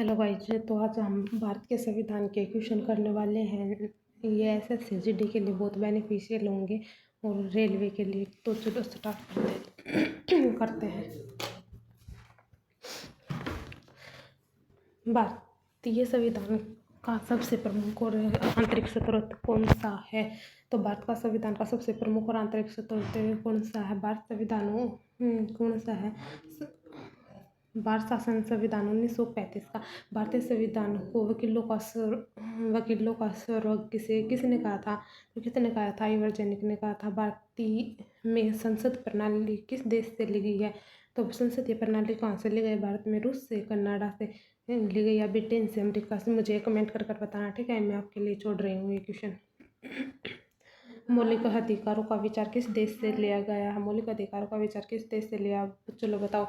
Hello guys, तो आज हम भारत के संविधान के क्वेश्चन करने वाले हैं। ये एसएससी के लिए बहुत बेनिफिशियल होंगे और रेलवे के लिए। तो चलो स्टार्ट करते हैं। भारतीय संविधान का सबसे प्रमुख और आंतरिक स्रोत कौन सा है? तो भारत का संविधान का सबसे प्रमुख और आंतरिक स्रोत कौन सा है? भारत संविधान कौन सा है? भारत शासन संविधान 1935 का। भारतीय संविधान को वकीलों का स्वर्ग किसने कहा था? तो किसने कहा था? आर्यभट्ट ने कहा था। भारतीय में संसद प्रणाली किस देश से ली गई है? तो संसदीय प्रणाली कहाँ से ली गई? भारत में रूस से, कनाडा से ली गई या ब्रिटेन से, अमेरिका से? मुझे कमेंट कर बताना, ठीक है। मैं आपके लिए छोड़ रही हूँ ये क्वेश्चन। मौलिक अधिकारों का विचार किस देश से लिया गया है? मौलिक अधिकारों का विचार किस देश से लिया? चलो बताओ।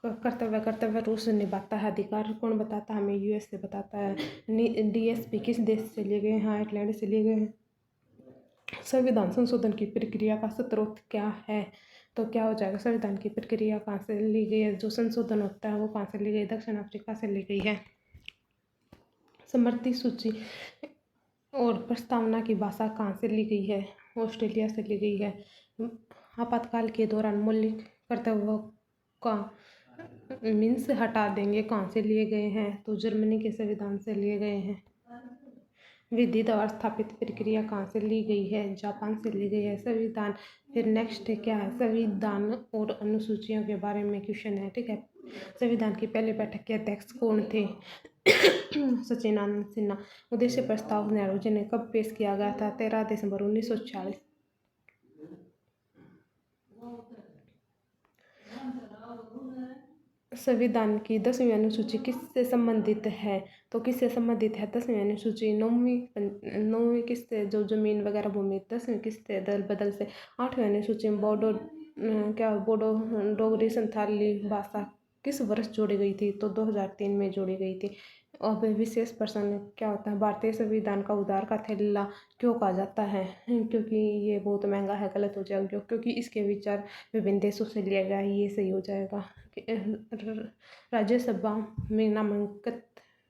कर्तव्य रूस निभाता है। अधिकार कौन बताता है? हमें यूएस से बताता है। डीएसपी किस देश से लिए गए हैं? आयरलैंड से लिए गए हैं। संविधान संशोधन की प्रक्रिया का स्रोत क्या है? तो क्या हो जाएगा? संविधान की प्रक्रिया कहाँ से ली गई है? जो संशोधन होता है वो कहाँ से ली गई? दक्षिण अफ्रीका से ली गई है। समवर्ती सूची और प्रस्तावना की भाषा कहाँ से ली गई है? ऑस्ट्रेलिया से ली गई है। आपातकाल के दौरान मौलिक कर्तव्यों का मीन्स हटा देंगे कहाँ से लिए गए हैं? तो जर्मनी के संविधान से लिए गए हैं। विधित और स्थापित प्रक्रिया कहाँ से ली गई है? जापान से ली गई है। संविधान फिर नेक्स्ट क्या है? संविधान और अनुसूचियों के बारे में क्वेश्चन है, ठीक है। संविधान की पहली बैठक के अध्यक्ष कौन थे? सचिदानंद सिन्हा। उद्देश्य प्रस्ताव नेहरू जी ने कब पेश किया गया था? 13 दिसंबर 1946। संविधान की 10वीं अनुसूची किससे संबंधित है? तो किससे संबंधित है 10वीं अनुसूची? नौवीं किससे? जो जमीन वगैरह भूमि। 10वीं किससे? दल बदल से। 8वीं अनुसूची में बोडो डोगरी संथाली भाषा किस वर्ष जोड़ी गई थी? तो 2003 में जोड़ी गई थी। अब विशेष प्रश्न क्या होता है? भारतीय संविधान का उधार का थैला क्यों कहा जाता है? क्योंकि ये बहुत महंगा है। गलत हो जाएगा क्योंकि इसके विचार विभिन्न देशों से लिया गया है। ये सही हो जाएगा। राज्यसभा में नामांकित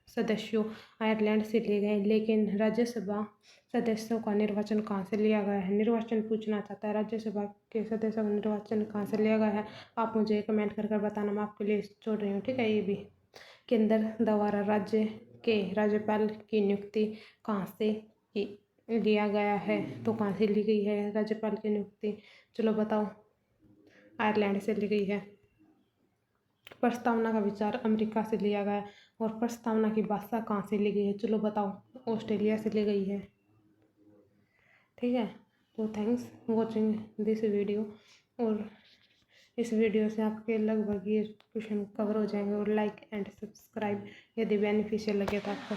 सदस्यों आयरलैंड से लिए गए, लेकिन राज्यसभा सदस्यों का निर्वाचन कहाँ से लिया गया है? निर्वाचन पूछना चाहता है। राज्यसभा के सदस्यों का निर्वाचन कहाँ से लिया गया है? आप मुझे कमेंट कर बताना, मैं आपके लिए छोड़ रही हूँ, ठीक है। ये भी केंद्र द्वारा राज्य के राज्यपाल की नियुक्ति कहाँ से लिया गया है? तो कहाँ से ली गई है राज्यपाल की नियुक्ति? चलो बताओ। आयरलैंड से ली गई है। प्रस्तावना का विचार अमेरिका से लिया गया और प्रस्तावना की भाषा कहाँ से ली गई है? चलो बताओ। ऑस्ट्रेलिया से ली गई है, ठीक है। तो थैंक्स वॉचिंग दिस वीडियो। और इस वीडियो से आपके लगभग ये क्वेश्चन कवर हो जाएंगे। और लाइक एंड सब्सक्राइब यदि बेनिफिशियल लगे तो आपको।